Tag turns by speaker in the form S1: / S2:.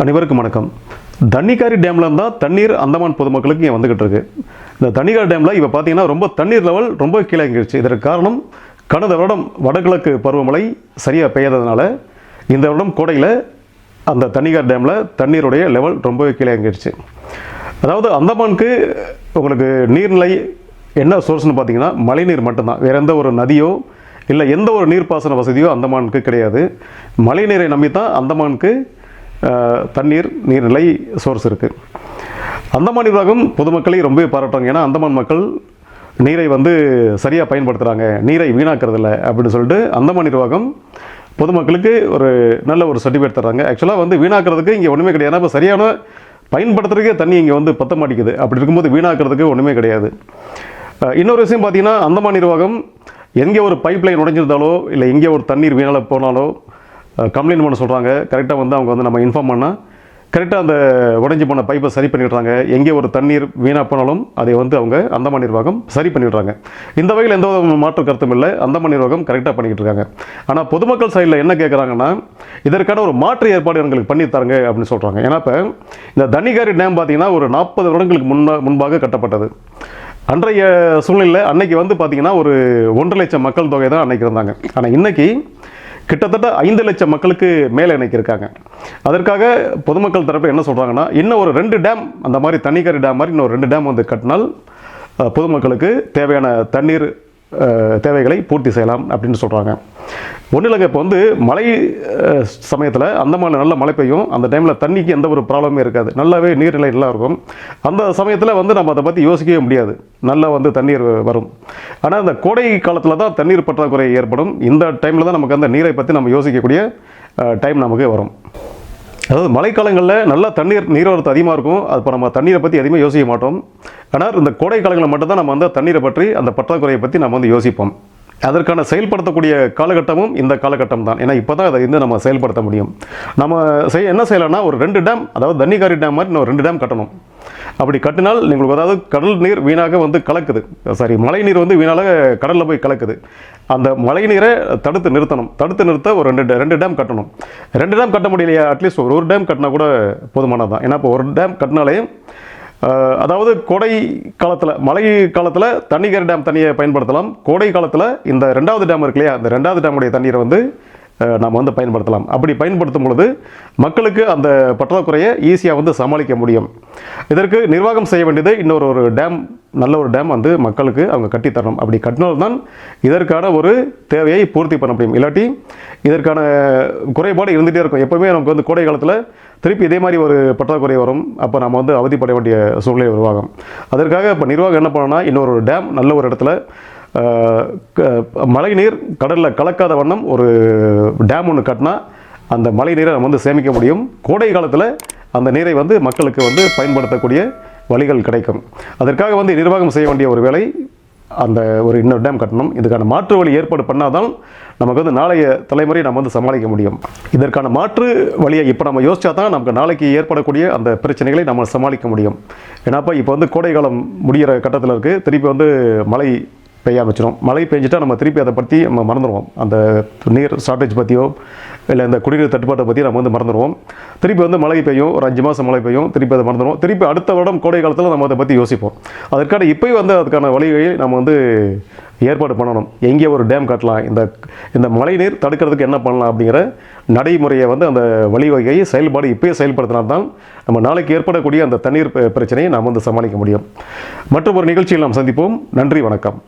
S1: அனைவருக்கும் வணக்கம். தண்ணிக்காரி டேம்ல இருந்தா தண்ணீர் அந்தமான் பொதுமக்களுக்கு இங்கே வந்துகிட்டு இருக்கு. இந்த தண்ணிக்காரி டேம்ல இப்போ பார்த்தீங்கன்னா ரொம்ப தண்ணீர் லெவல் ரொம்ப கீழே இறங்கிடுச்சு. இதற்கு காரணம் கடந்த வருடம் வடகிழக்கு பருவமழை சரியாக பெய்யாததுனால இந்த வருடம் கோடையில் அந்த தண்ணிக்காரி டேமில் தண்ணீருடைய லெவல் ரொம்பவே கீழே இறங்கிடுச்சு. அதாவது அந்தமானுக்கு உங்களுக்கு நீர்நிலை என்ன சோர்ஸ்னு பார்த்தீங்கன்னா மழைநீர் மட்டும்தான். வேறு எந்த ஒரு நதியோ இல்லை எந்த ஒரு நீர்ப்பாசன வசதியோ அந்தமானுக்கு கிடையாது. மழைநீரை நம்பி தான் அந்தமானுக்கு நீர்நிலை சோர்ஸ் இருக்குது. அந்தமான் நிர்வாகம் பொதுமக்களை ரொம்பவே பாராட்டுறாங்க. ஏன்னா அந்தமான் மக்கள் நீரை சரியாக பயன்படுத்துகிறாங்க, நீரை வீணாக்கிறதில்ல அப்படின்னு சொல்லிட்டு அந்தமான் நிர்வாகம் பொதுமக்களுக்கு ஒரு நல்ல ஒரு சர்டிஃபிகேட் தர்றாங்க. ஆக்சுவலாக வீணாக்கிறதுக்கு இங்கே ஒன்றுமே கிடையாது. ஏன்னா இப்போ சரியான பயன்படுத்துறதுக்கே தண்ணி இங்கே பத்த மாட்டேங்குது. அப்படி இருக்கும்போது வீணாக்கிறதுக்கு ஒன்றுமே கிடையாது. இன்னொரு விஷயம் பார்த்தீங்கன்னா அந்தமான் நிர்வாகம் எங்கே ஒரு பைப் லைன் உடைஞ்சிருந்தாலோ இல்லை எங்கே ஒரு தண்ணீர் வீணாக போனாலோ கம்ப்ளைண்ட் பண்ண சொல்கிறாங்க. கரெக்டாக அவங்க நம்ம இன்ஃபார்ம் பண்ணால் கரெக்டாக அந்த உடைஞ்சி போன பைப்பை சரி பண்ணிடுறாங்க. எங்கே ஒரு தண்ணீர் வீணாக போனாலும் அதை அவங்க அந்தமான் நிர்வாகம் சரி பண்ணிடுறாங்க. இந்த வகையில் எந்த ஒரு மாற்று கருத்தும் இல்லை. அந்தமான் நிர்வாகம் கரெக்டாக பண்ணிக்கிட்டு இருக்காங்க. ஆனால் பொதுமக்கள் சைடில் என்ன கேட்குறாங்கன்னா இதற்கான ஒரு மாற்று ஏற்பாடு எங்களுக்கு பண்ணித்தராங்க அப்படின்னு சொல்கிறாங்க. ஏன்னா இப்போ இந்த தண்ணிக்காரி டேம் பார்த்தீங்கன்னா ஒரு 40 வருடங்களுக்கு முன்பாக கட்டப்பட்டது. அன்றைய சூழ்நிலையில் அன்னைக்கு பார்த்தீங்கன்னா ஒரு 1.5 லட்சம் மக்கள் தொகை தான் அன்னைக்கு இருந்தாங்க. ஆனால் இன்னைக்கு கிட்டத்தட்ட 5 லட்சம் மக்களுக்கு மேலே இணைக்கிருக்காங்க. அதற்காக பொதுமக்கள் தரப்பு என்ன சொல்கிறாங்கன்னா இன்னும் ஒரு 2 டேம் அந்த மாதிரி தண்ணிக்காரி டேம் மாதிரி இன்னும் 2 டேம் கட்டினால் பொதுமக்களுக்கு தேவையான தண்ணீர் தேவைகளை பூர்த்தி செய்யலாம் அப்படின்னு சொல்கிறாங்க. ஒன்றும் இல்லைங்க, இப்போ மழை சமயத்தில் அந்தமான் நல்ல மழை பெய்யும். அந்த டைமில் தண்ணிக்கு எந்த ஒரு ப்ராப்ளமே இருக்காது. நல்லாவே நீர்நிலை நல்லா இருக்கும். அந்த சமயத்தில் நம்ம அதை பற்றி யோசிக்கவே முடியாது. நல்லா தண்ணீர் வரும். ஆனால் அந்த கோடை காலத்தில் தான் தண்ணீர் பற்றாக்குறை ஏற்படும். இந்த டைமில் தான் நமக்கு அந்த நீரை பற்றி நம்ம யோசிக்கக்கூடிய டைம் நமக்கு வரும். அதாவது மழைக்காலங்களில் நல்லா நீர்வரத்து அதிகமாக இருக்கும். அது இப்போ நம்ம தண்ணீரை பற்றி அதிகமாக யோசிக்க மாட்டோம். ஆனால் இந்த கோடை காலங்களில் மட்டும்தான் நம்ம தண்ணீரை பற்றி அந்த பற்றாக்குறையை பற்றி நம்ம யோசிப்போம். அதற்கான செயல்படுத்தக்கூடிய காலகட்டமும் இந்த காலகட்டம் தான். ஏன்னா இப்போ தான் அதை நம்ம செயல்படுத்த முடியும். நம்ம என்ன செய்யலாம்னா ஒரு 2 டேம், அதாவது தண்ணிக்காரி டேம் மாதிரி இன்னும் 2 டேம் கட்டணும். அப்படி கட்டினால் உங்களுக்கு அதாவது கடல் நீர் வீணாக கலக்குது, மழை நீர் வீணாக கடலில் போய் கலக்குது. அந்த மழை நீரை தடுத்து நிறுத்த ஒரு 2 டேம் கட்டணும். 2 டேம் கட்ட முடியலையா, அட்லீஸ்ட் ஒரு டேம் கட்டினா கூட போதுமானது தான். ஏன்னா இப்போ ஒரு டேம் கட்டினாலே அதாவது கோடை காலத்தில் மழை காலத்தில் தண்ணிக்காரி டேம் தண்ணியை பயன்படுத்தலாம். கோடை காலத்தில் இந்த 2வது டேம் இருக்கு இல்லையா, அந்த 2வது டேமுடைய தண்ணீரை நாம் பயன்படுத்தலாம். அப்படி பயன்படுத்தும் பொழுது மக்களுக்கு அந்த பற்றாக்குறையை ஈஸியாக சமாளிக்க முடியும். இதற்கு நிர்வாகம் செய்ய வேண்டியது இன்னொரு டேம், நல்ல ஒரு டேம் மக்களுக்கு அவங்க கட்டித்தரணும். அப்படி கட்டினால்தான் இதற்கான ஒரு தேவையை பூர்த்தி பண்ண முடியும். இல்லாட்டி இதற்கான குறைபாடு இருந்துகிட்டே இருக்கும். எப்போவுமே நமக்கு கோடை காலத்தில் திருப்பி இதே மாதிரி ஒரு பற்றாக்குறை வரும். அப்போ நம்ம அவதிப்பட வேண்டிய சூழ்நிலை உருவாகும். அதற்காக இப்போ நிர்வாகம் என்ன பண்ணணும்னா இன்னொரு டேம் நல்ல ஒரு இடத்துல மழை நீர் கடலில் கலக்காத வண்ணம் ஒரு டேம் ஒன்று கட்டினா அந்த மழை நீரை நம்ம சேமிக்க முடியும். கோடை காலத்தில் அந்த நீரை மக்களுக்கு பயன்படுத்தக்கூடிய வழிகள் கிடைக்கும். அதற்காக நிர்வாகம் செய்ய வேண்டிய ஒரு வேலை அந்த ஒரு இன்னொரு டேம் கட்டணும். இதுக்கான மாற்று வழி ஏற்பாடு பண்ணாதான் நமக்கு நாளைய தலைமுறை நம்ம சமாளிக்க முடியும். இதற்கான மாற்று வழியை இப்போ நம்ம யோசிச்சா தான் நமக்கு நாளைக்கு ஏற்படக்கூடிய அந்த பிரச்சனைகளை நம்ம சமாளிக்க முடியும். ஏன்னாப்பா இப்போ கோடை காலம் முடிகிற கட்டத்தில் இருக்குது. திருப்பி மழை பெய்ய ஆரம்பிச்சிடும். மழை பெஞ்சிட்டா நம்ம திருப்பி அதை பற்றி நம்ம மறந்துடுவோம். அந்த நீர் ஷார்ட்டேஜ் பற்றியோ இல்லை இந்த குடிநீர் தட்டுப்பாட்டை பற்றி நம்ம மறந்துடுவோம். திருப்பி மழை பெய்யும், ஒரு 5 மாதம் மழை பெய்யும், திருப்பி அதை மறந்துடுவோம். திருப்பி அடுத்த வருடம் கோடை காலத்தில் நம்ம அதை பற்றி யோசிப்போம். அதற்கான இப்போயும் அதுக்கான வழியை நம்ம ஏற்பாடு பண்ணணும். எங்கே ஒரு டேம் கட்டலாம், இந்த மழை நீர் தடுக்கிறதுக்கு என்ன பண்ணலாம் அப்படிங்கிற நடைமுறையை அந்த வழிவகையை செயல்பாடு இப்போயே செயல்படுத்தினால்தான் நம்ம நாளைக்கு ஏற்படக்கூடிய அந்த தண்ணீர் பிரச்சனையை நாம் சமாளிக்க முடியும். மற்றும் ஒரு நிகழ்ச்சியில் நாம் சந்திப்போம். நன்றி, வணக்கம்.